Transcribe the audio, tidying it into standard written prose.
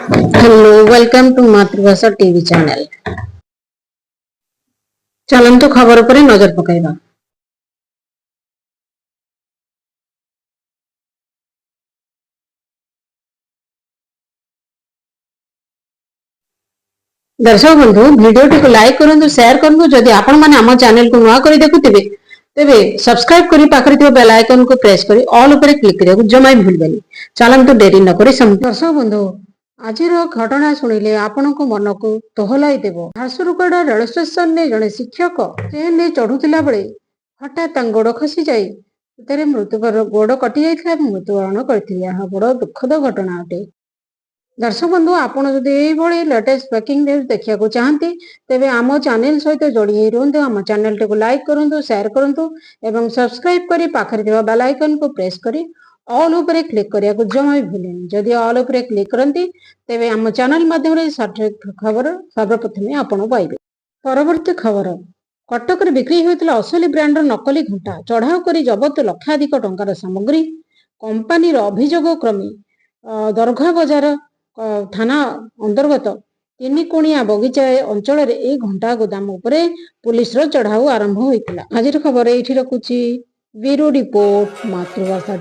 Hello, welcome to मातृभाषा TV channel. चलंतु खबर पर नजर पकाइबा। दर्शक बंधु वीडियो को लाइक करंतु, शेयर करंतु। जदि आपण माने हम चैनल को नुआ करी देखुथिबे तेबे सब्सक्राइब करी पाखरे थिबा बेल आइकन को प्रेस करी ऑल ऊपर क्लिक करिया जमा भी भूलबेनी। चलंतु देरी न करी दर्शक बंधु आजिर घटना शुणिले आपण को मन को तोहलाई देव। झारसुगुड़ा रेल स्टेशन ने जड़े शिक्षक ट्रेन ने चढ़ुला बेले हठात गोड़ खसी जाए मृत्यु गोड़ कटि जाइए मृत्युवरण कर बड़ दुखद घटना अटे। दर्शक बंधु आपण जदि लेटेस्ट ब्रेकिंग न्यूज देखा चाहती तेबे आम चैनल सहित जोड़ी रुहतु। आम चैनल टी लाइक करूँ, शेयर करूँ एवं सब्सक्राइब करी पाखरे थिबा बेल आइकन को प्रेस करी ऑल ऊपर क्लिक करिया जमा भी भूलेनी। जदि ऑल ऊपर क्लिक करती तेबे आम चैनल माध्यम सठिक खबर सर्वप्रथमे आपण पाइबे। परवर्ती खबर कटक बिक्री होता असली ब्रांडर नकली घंटा चढ़ाऊ कर जबत लक्षाधिक टंकार सामग्री। कंपानी अभियोग क्रमे दरघा बजार थाना अंतर्गत तीनिकोणिया बगीचा अंचल घंटा गोदाम उपरे पुलिस चढ़ाऊ आरंभ होता। आज खबर ये रखुची ब्यूरो रिपोर्ट मातृभाषा।